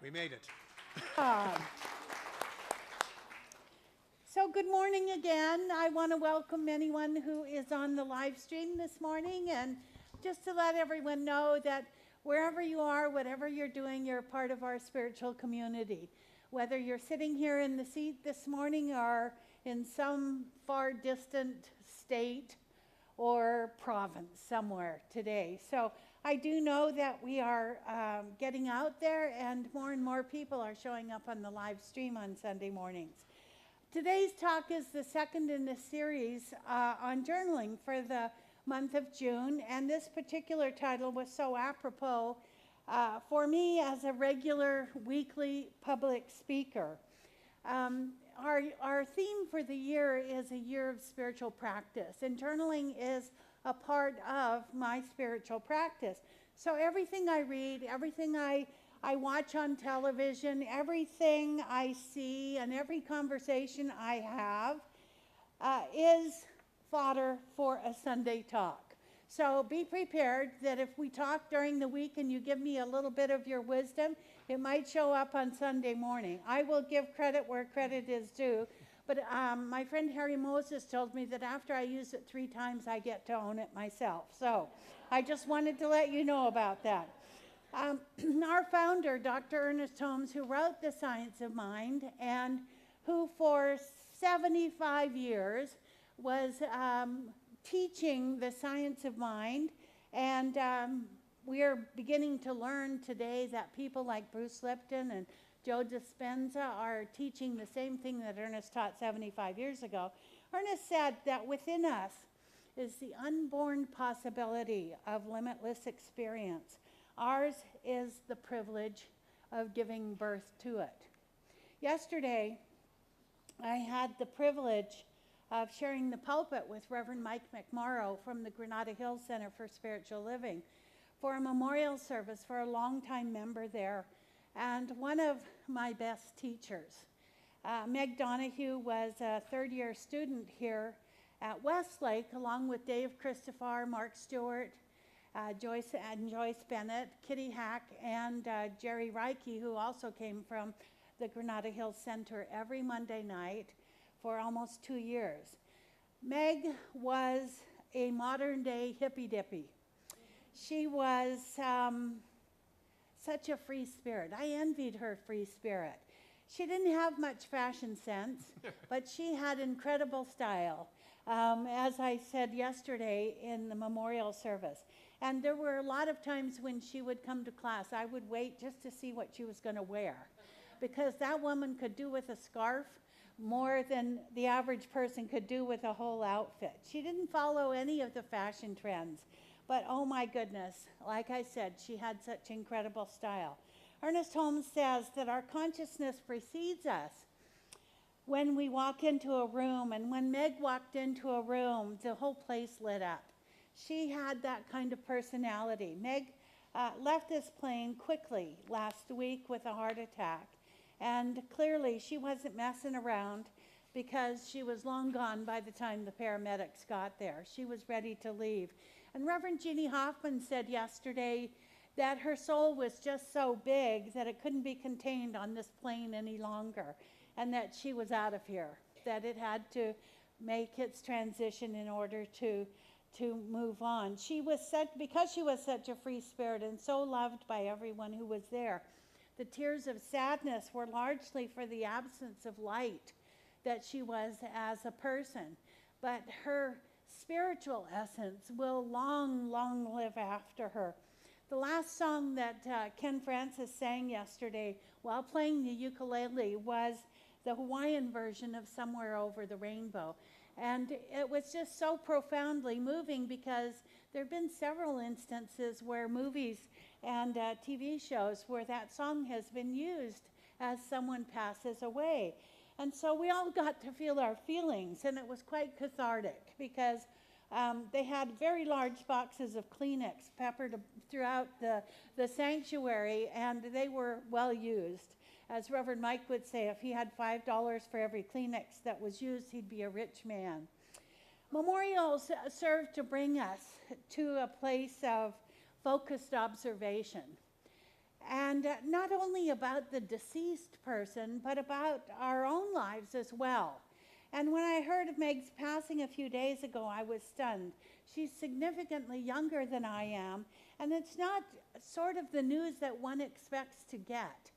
We made it. So good morning again. I want to welcome anyone who is on the live stream this morning, and just to let everyone know that wherever you are, whatever you're doing, you're part of our spiritual community. Whether you're sitting here in the seat this morning or in some far distant state or province somewhere today. So I do know that we are getting out there, and more people are showing up on the live stream on Sunday mornings. Today's talk is the second in the series on journaling for the month of June, and this particular title was so apropos for me as a regular weekly public speaker. Our theme for the year is a year of spiritual practice, and journaling is a part of my spiritual practice. So everything I read, everything I watch on television, everything I see, and every conversation I have is fodder for a Sunday talk. So be prepared that if we talk during the week and you give me a little bit of your wisdom, it might show up on Sunday morning. I will give credit where credit is due, but my friend Harry Moses told me that after I use it 3 times, I get to own it myself. So I just wanted to let you know about that. Our founder, Dr. Ernest Holmes, who wrote The Science of Mind and who for 75 years was teaching the science of mind, and we are beginning to learn today that people like Bruce Lipton and Joe Dispenza are teaching the same thing that Ernest taught 75 years ago. Ernest said that within us is the unborn possibility of limitless experience. Ours is the privilege of giving birth to it. Yesterday, I had the privilege of sharing the pulpit with Reverend Mike McMorrow from the Granada Hills Center for Spiritual Living for a memorial service for a longtime member there and one of my best teachers. Meg Donahue was a third-year student here at Westlake, along with Dave Christopher, Mark Stewart, Joyce Bennett, Kitty Hack, and Jerry Reike, who also came from the Granada Hills Center every Monday night for almost 2 years. Meg was a modern-day hippy-dippy. She was such a free spirit. I envied her free spirit. She didn't have much fashion sense, but she had incredible style, as I said yesterday in the memorial service. And there were a lot of times when she would come to class, I would wait just to see what she was going to wear, because that woman could do with a scarf more than the average person could do with a whole outfit. She didn't follow any of the fashion trends, but oh my goodness, like I said, she had such incredible style. Ernest Holmes says that our consciousness precedes us when we walk into a room, and when Meg walked into a room, the whole place lit up. She had that kind of personality. Meg left this plane quickly last week with a heart attack. And clearly she wasn't messing around, because she was long gone by the time the paramedics got there. She was ready to leave. And Reverend Jeannie Hoffman said yesterday that her soul was just so big that it couldn't be contained on this plane any longer, and that she was out of here, that it had to make its transition in order to move on. Because she was such a free spirit and so loved by everyone who was there, the tears of sadness were largely for the absence of light that she was as a person. But her spiritual essence will long, long live after her. The last song that Ken Francis sang yesterday while playing the ukulele was the Hawaiian version of Somewhere Over the Rainbow. And it was just so profoundly moving, because there have been several instances where movies and TV shows where that song has been used as someone passes away. And so we all got to feel our feelings, and it was quite cathartic, because they had very large boxes of Kleenex peppered throughout the sanctuary, and they were well used. As Reverend Mike would say, if he had $5 for every Kleenex that was used, he'd be a rich man. Memorials serve to bring us to a place of focused observation. And not only about the deceased person, but about our own lives as well. And when I heard of Meg's passing a few days ago, I was stunned. She's significantly younger than I am, and it's not sort of the news that one expects to get.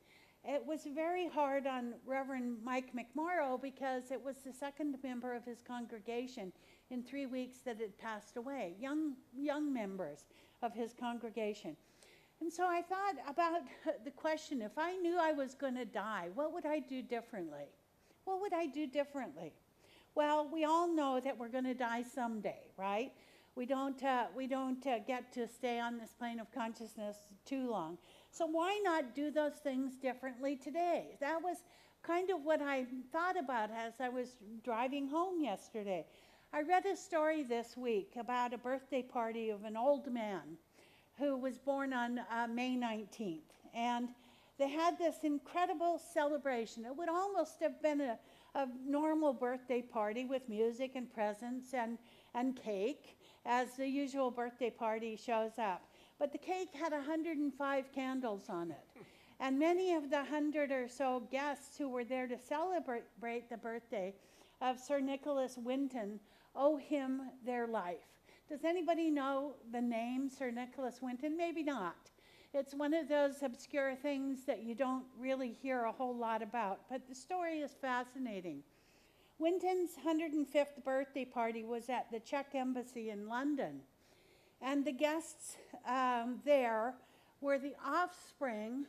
It was very hard on Reverend Mike McMorrow because it was the second member of his congregation in 3 weeks that had passed away, young members of his congregation. And so I thought about the question, if I knew I was going to die, what would I do differently? What would I do differently? Well, we all know that we're going to die someday, right? We don't get to stay on this plane of consciousness too long. So why not do those things differently today? That was kind of what I thought about as I was driving home yesterday. I read a story this week about a birthday party of an old man who was born on May 19th. And they had this incredible celebration. It would almost have been a normal birthday party with music and presents and cake, as the usual birthday party shows up. But the cake had 105 candles on it. And many of the 100 or so guests who were there to celebrate the birthday of Sir Nicholas Winton owe him their life. Does anybody know the name Sir Nicholas Winton? Maybe not. It's one of those obscure things that you don't really hear a whole lot about, but the story is fascinating. Winton's 105th birthday party was at the Czech Embassy in London, and the guests there were the offspring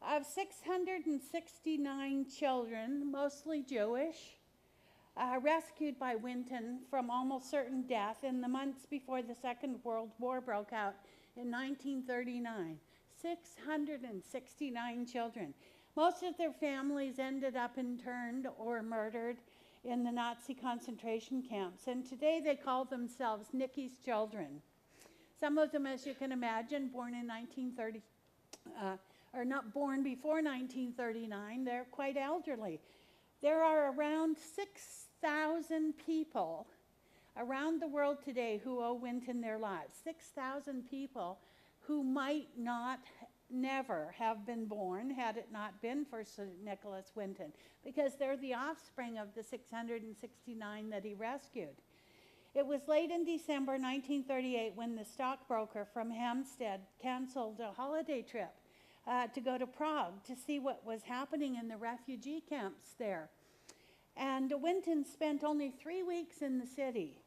of 669 children, mostly Jewish, rescued by Winton from almost certain death in the months before the Second World War broke out in 1939. 669 children. Most of their families ended up interned or murdered in the Nazi concentration camps, and today they call themselves Nicky's children. Some of them, as you can imagine, born in 1930, or not born before 1939, they're quite elderly. There are around 6,000 people around the world today who owe Winton their lives. 6,000 people who might never have been born had it not been for Sir Nicholas Winton, because they're the offspring of the 669 that he rescued. It was late in December 1938 when the stockbroker from Hampstead canceled a holiday trip to go to Prague to see what was happening in the refugee camps there. And Winton spent only 3 weeks in the city,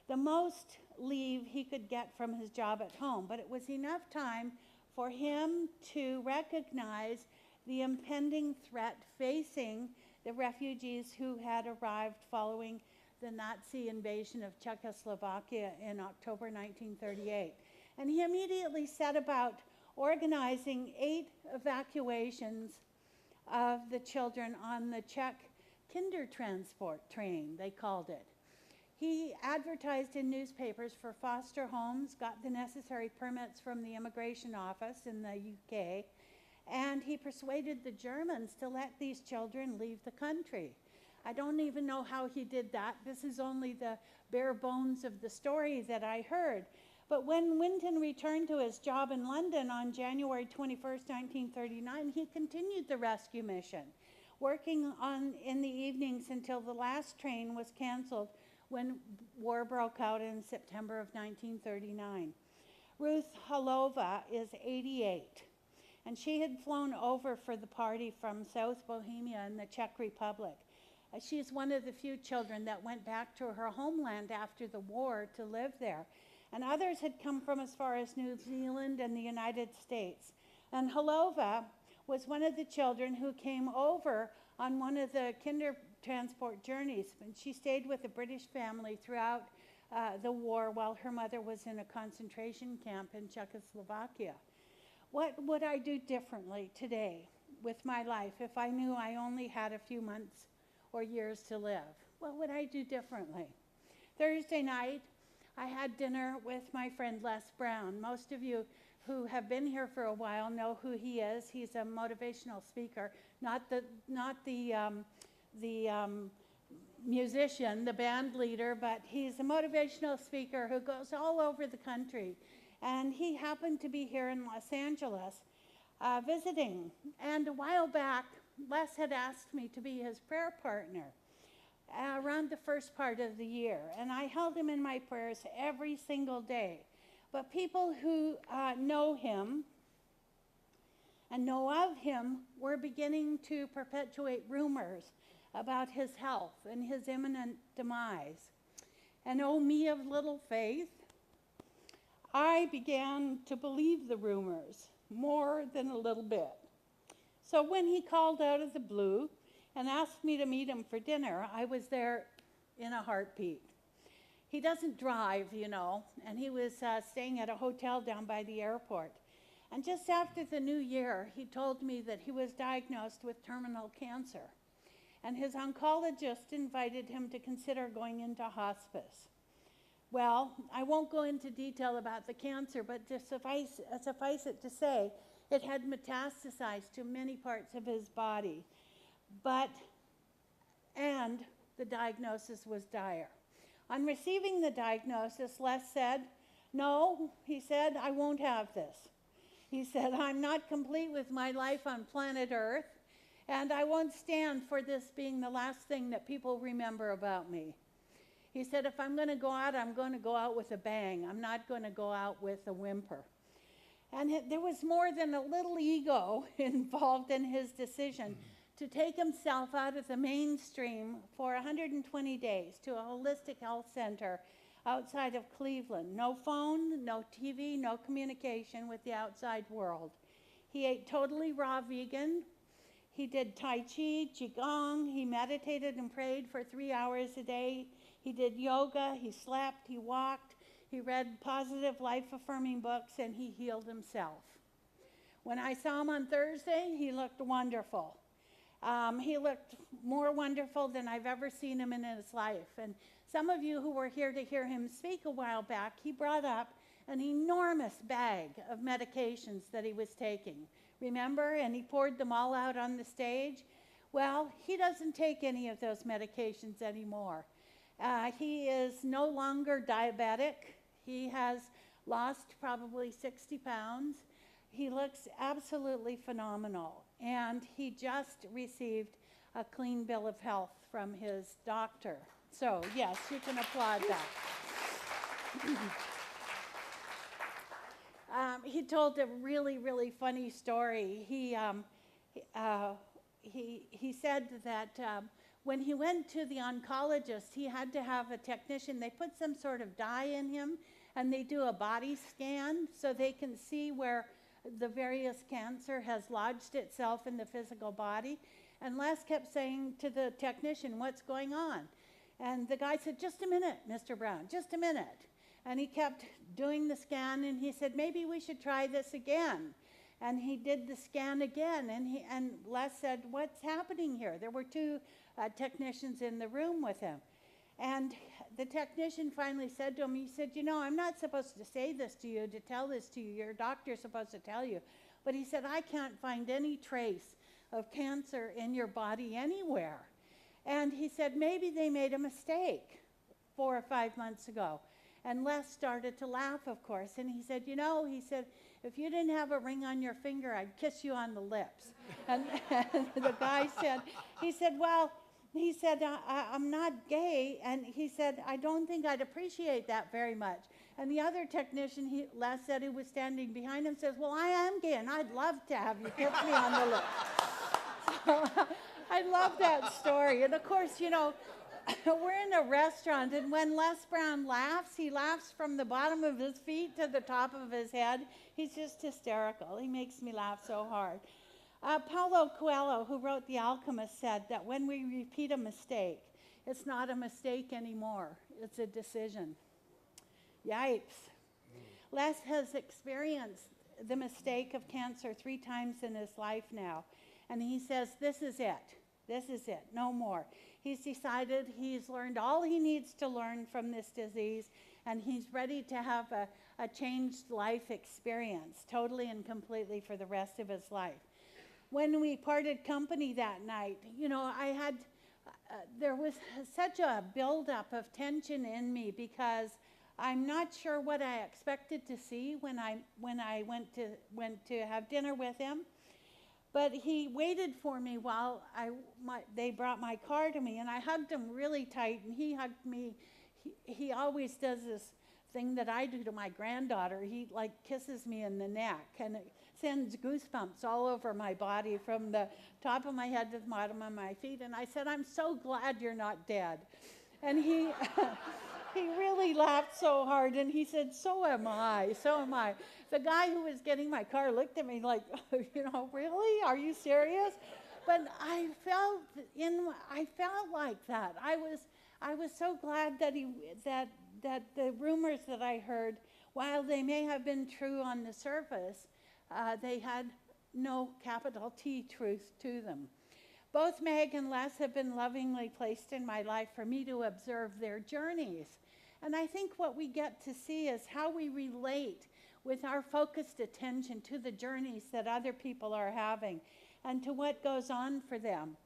the most leave he could get from his job at home, but it was enough time for him to recognize the impending threat facing the refugees who had arrived following the Nazi invasion of Czechoslovakia in October 1938. And he immediately set about organizing 8 evacuations of the children on the Czech Kindertransport train, they called it. He advertised in newspapers for foster homes, got the necessary permits from the immigration office in the UK, and he persuaded the Germans to let these children leave the country. I don't even know how he did that. This is only the bare bones of the story that I heard. But when Winton returned to his job in London on January 21st, 1939, he continued the rescue mission, working on in the evenings until the last train was canceled when war broke out in September of 1939. Ruth Halova is 88, and she had flown over for the party from South Bohemia in the Czech Republic. She's one of the few children that went back to her homeland after the war to live there. And others had come from as far as New Zealand and the United States. And Halova was one of the children who came over on one of the Kindertransport journeys. And she stayed with a British family throughout the war while her mother was in a concentration camp in Czechoslovakia. What would I do differently today with my life if I knew I only had a few months or years to live? What would I do differently? Thursday night, I had dinner with my friend Les Brown. Most of you who have been here for a while know who he is. He's a motivational speaker, not the musician, the band leader, but he's a motivational speaker who goes all over the country And he happened to be here in Los Angeles visiting. And a while back, Les had asked me to be his prayer partner around the first part of the year. And I held him in my prayers every single day. But people who know him and know of him were beginning to perpetuate rumors about his health and his imminent demise. And oh, me of little faith, I began to believe the rumors more than a little bit. So when he called out of the blue and asked me to meet him for dinner, I was there in a heartbeat. He doesn't drive, you know, and he was staying at a hotel down by the airport. And just after the new year, he told me that he was diagnosed with terminal cancer. And his oncologist invited him to consider going into hospice. Well, I won't go into detail about the cancer, but to suffice it to say, it had metastasized to many parts of his body. And the diagnosis was dire. On receiving the diagnosis, Les said, "No," he said, "I won't have this." He said, "I'm not complete with my life on planet Earth, and I won't stand for this being the last thing that people remember about me." He said, "If I'm going to go out, I'm going to go out with a bang. I'm not going to go out with a whimper." And there was more than a little ego involved in his decision to take himself out of the mainstream for 120 days to a holistic health center outside of Cleveland. No phone, no TV, no communication with the outside world. He ate totally raw vegan. He did Tai Chi, Qigong. He meditated and prayed for 3 hours a day. He did yoga, he slept, he walked, he read positive, life-affirming books, and he healed himself. When I saw him on Thursday, he looked wonderful. He looked more wonderful than I've ever seen him in his life. And some of you who were here to hear him speak a while back, he brought up an enormous bag of medications that he was taking. Remember? And he poured them all out on the stage. Well, he doesn't take any of those medications anymore. He is no longer diabetic. He has lost probably 60 pounds. He looks absolutely phenomenal. And he just received a clean bill of health from his doctor. So, yes, you can applaud that. He told a really, really funny story. He said that when he went to the oncologist, he had to have a technician. They put some sort of dye in him, and they do a body scan so they can see where the various cancer has lodged itself in the physical body. And Les kept saying to the technician, "What's going on?" And the guy said, "Just a minute, Mr. Brown, just a minute." And he kept doing the scan, and he said, "Maybe we should try this again." And he did the scan again, and Les said, "What's happening here?" There were two technicians in the room with him. And the technician finally said to him, he said, "You know, I'm not supposed to say this to you, to tell this to you. Your doctor's supposed to tell you." But he said, "I can't find any trace of cancer in your body anywhere." And he said, "Maybe they made a mistake 4 or 5 months ago." And Les started to laugh, of course. And he said, "You know," he said, "if you didn't have a ring on your finger, I'd kiss you on the lips." And the guy said, "Well," he said, I'm not gay." And he said, "I don't think I'd appreciate that very much." And the other technician, Les said, who was standing behind him, says, "Well, I am gay, and I'd love to have you kiss me on the lips." So I love that story. And of course, you know, we're in a restaurant, and when Les Brown laughs, he laughs from the bottom of his feet to the top of his head. He's just hysterical. He makes me laugh so hard. Paulo Coelho, who wrote The Alchemist, said that when we repeat a mistake, it's not a mistake anymore. It's a decision. Yipes. Les has experienced the mistake of cancer 3 times in his life now. And he says, this is it. This is it. No more. He's decided he's learned all he needs to learn from this disease, and he's ready to have a changed life experience, totally and completely for the rest of his life. When we parted company that night, you know, there was such a buildup of tension in me because I'm not sure what I expected to see when I went to have dinner with him, but he waited for me while they brought my car to me, and I hugged him really tight, and he hugged me. He always does this thing that I do to my granddaughter. He like kisses me in the neck, and it sends goosebumps all over my body from the top of my head to the bottom of my feet. And I said, "I'm so glad you're not dead." And he he really laughed so hard, and he said, "So am I, so am I." The guy who was getting my car looked at me like, "Really? Are you serious?" But I felt like that. I was so glad that that the rumors that I heard, while they may have been true on the surface, they had no capital T truth to them. Both Meg and Les have been lovingly placed in my life for me to observe their journeys. And I think what we get to see is how we relate with our focused attention to the journeys that other people are having and to what goes on for them.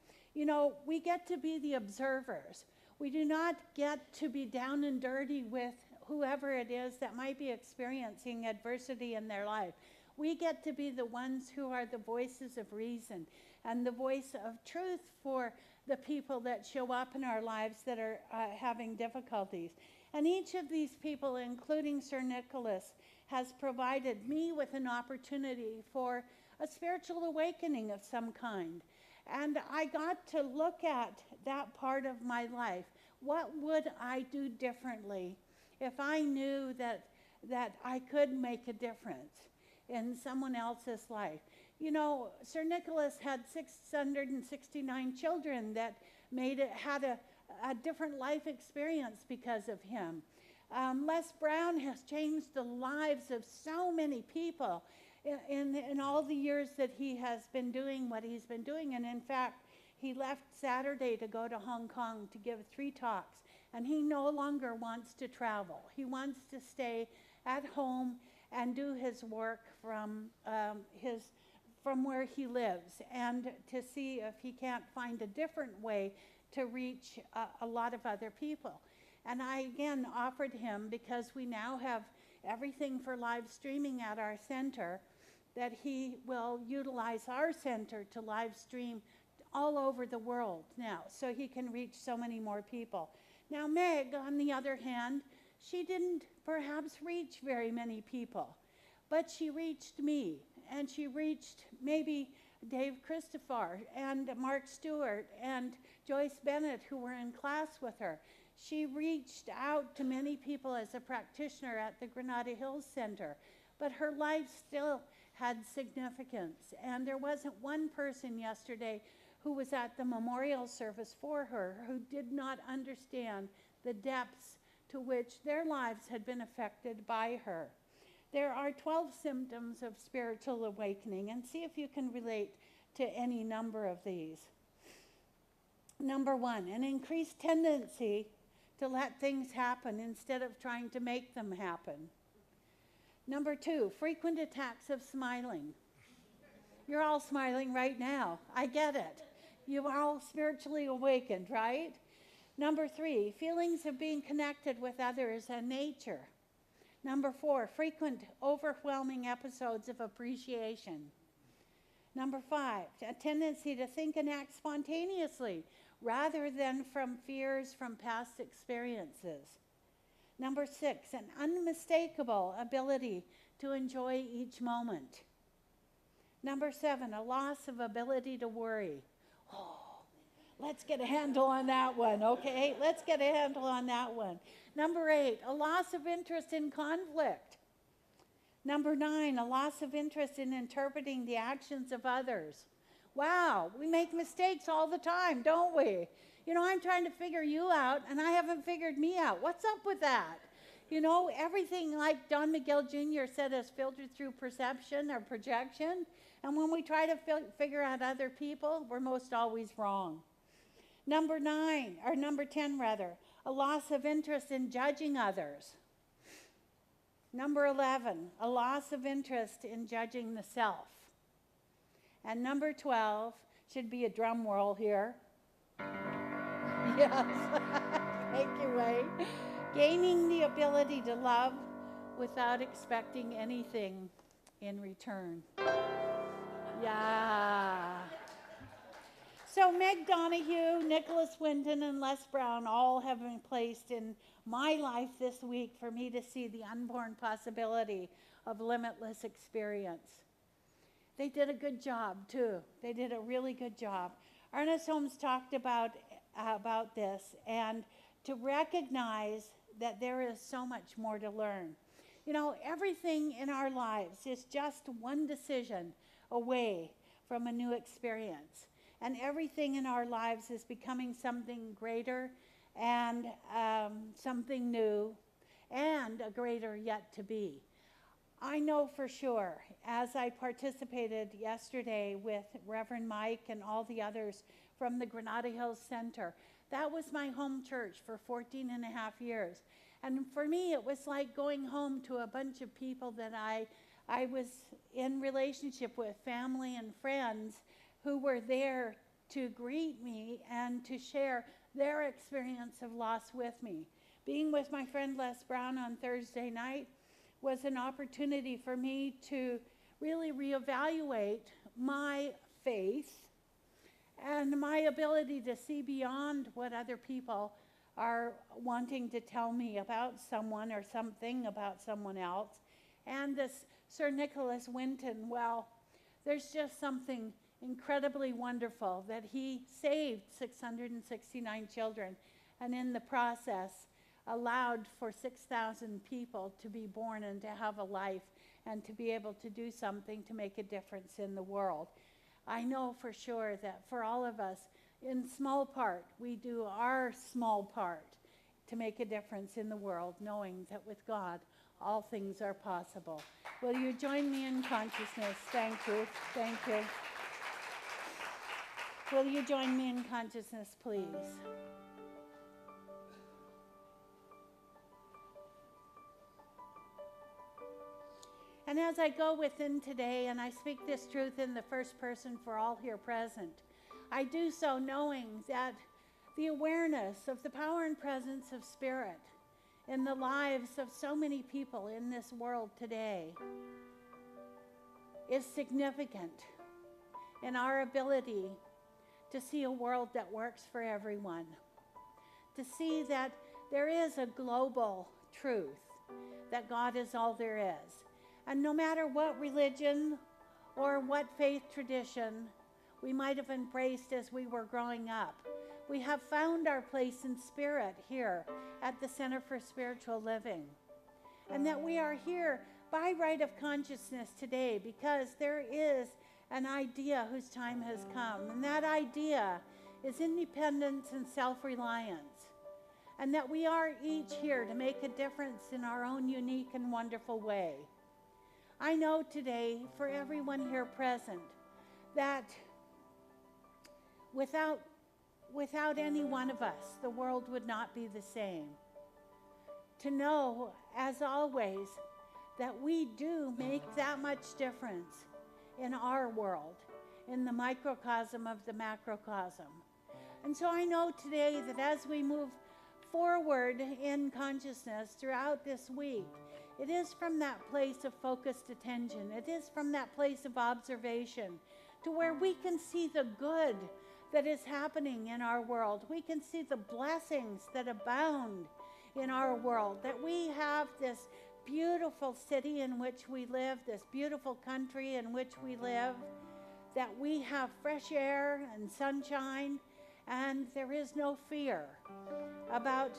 We get to be the observers. We do not get to be down and dirty with whoever it is that might be experiencing adversity in their life. We get to be the ones who are the voices of reason and the voice of truth for the people that show up in our lives that are having difficulties. And each of these people, including Sir Nicholas, has provided me with an opportunity for a spiritual awakening of some kind. And I got to look at that part of my life. What would I do differently if I knew that I could make a difference in someone else's life? Sir Nicholas had 669 children that had a different life experience because of him. Les Brown has changed the lives of so many people in all the years that he has been doing what he's been doing. And in fact, he left Saturday to go to Hong Kong to give 3 talks. And he no longer wants to travel. He wants to stay at home and do his work from where he lives, and to see if he can't find a different way to reach a lot of other people. And I again offered him, because we now have everything for live streaming at our center, that he will utilize our center to live stream all over the world now, so he can reach so many more people. Now Meg, on the other hand, she didn't perhaps reach very many people, but she reached me, and she reached maybe Dave Christopher and Mark Stewart and Joyce Bennett, who were in class with her. She reached out to many people as a practitioner at the Granada Hills Center, but her life still had significance. And there wasn't one person yesterday who was at the memorial service for her who did not understand the depths to which their lives had been affected by her. There are 12 symptoms of spiritual awakening, and see if you can relate to any number of these. Number 1, an increased tendency to let things happen instead of trying to make them happen. Number 2, frequent attacks of smiling. You're all smiling right now. I get it. You are all spiritually awakened, right? Number 3, feelings of being connected with others and nature. Number 4, frequent overwhelming episodes of appreciation. Number 5, a tendency to think and act spontaneously rather than from fears from past experiences. Number 6, an unmistakable ability to enjoy each moment. Number 7, a loss of ability to worry. Oh, let's get a handle on that one, okay? Let's get a handle on that one. Number 8, a loss of interest in conflict. Number 9, a loss of interest in interpreting the actions of others. Wow, we make mistakes all the time, don't we? I'm trying to figure you out, and I haven't figured me out. What's up with that? Everything, like Don Miguel Jr. said, is filtered through perception or projection. And when we try to figure out other people, we're most always wrong. Number 10, a loss of interest in judging others. Number 11, a loss of interest in judging the self. And number 12, should be a drum roll here. Yes, thank you, Wayne. Gaining the ability to love without expecting anything in return. Yeah. So Meg Donahue, Nicholas Winton, and Les Brown all have been placed in my life this week for me to see the unborn possibility of limitless experience. They did a good job, too. They did a really good job. Ernest Holmes talked about this, and to recognize that there is so much more to learn. You know, everything in our lives is just one decision away from a new experience. And everything in our lives is becoming something greater and something new and a greater yet to be. I know for sure, as I participated yesterday with Reverend Mike and all the others from the Granada Hills Center, that was my home church for 14 and a half years. And for me, it was like going home to a bunch of people that I was in relationship with, family and friends, who were there to greet me and to share their experience of loss with me. Being with my friend Les Brown on Thursday night was an opportunity for me to really reevaluate my faith and my ability to see beyond what other people are wanting to tell me about someone or something about someone else. And this Sir Nicholas Winton, well, there's just something incredibly wonderful that he saved 669 children, and in the process allowed for 6,000 people to be born and to have a life and to be able to do something to make a difference in the world. I know for sure that for all of us, in small part, we do our small part to make a difference in the world, knowing that with God, all things are possible. Will you join me in consciousness? Thank you. Thank you. Will you join me in consciousness, please? And as I go within today, and I speak this truth in the first person for all here present, I do so knowing that the awareness of the power and presence of Spirit in the lives of so many people in this world today is significant in our ability to see a world that works for everyone, to see that there is a global truth, that God is all there is. And no matter what religion or what faith tradition we might have embraced as we were growing up, we have found our place in spirit here at the Center for Spiritual Living. And that we are here by right of consciousness today because there is an idea whose time has come. And that idea is independence and self-reliance. And that we are each here to make a difference in our own unique and wonderful way. I know today, for everyone here present, that without any one of us, the world would not be the same. To know, as always, that we do make that much difference in our world, in the microcosm of the macrocosm. And so I know today that as we move forward in consciousness throughout this week, it is from that place of focused attention. It is from that place of observation to where we can see the good that is happening in our world. We can see the blessings that abound in our world, that we have this beautiful city in which we live, this beautiful country in which we live, that we have fresh air and sunshine, and there is no fear about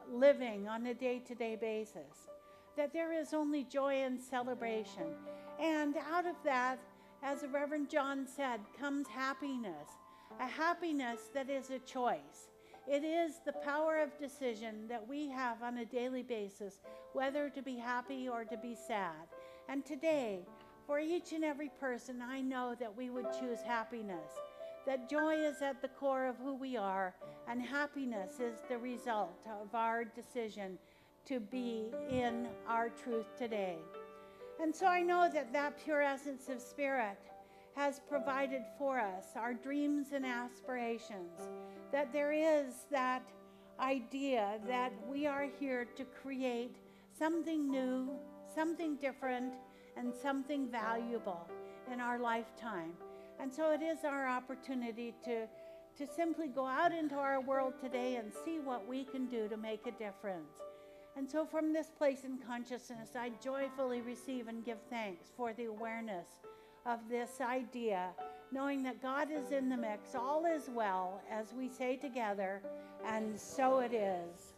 living on a day-to-day basis, that there is only joy and celebration. And out of that, as the Reverend John said, comes happiness, a happiness that is a choice. It is the power of decision that we have on a daily basis, whether to be happy or to be sad. And today, for each and every person, I know that we would choose happiness, that joy is at the core of who we are, and happiness is the result of our decision to be in our truth today. And so I know that that pure essence of Spirit has provided for us our dreams and aspirations, that there is that idea that we are here to create something new, something different, and something valuable in our lifetime. And so it is our opportunity to simply go out into our world today and see what we can do to make a difference. And so from this place in consciousness, I joyfully receive and give thanks for the awareness of this idea, knowing that God is in the mix, all is well, as we say together, and so it is.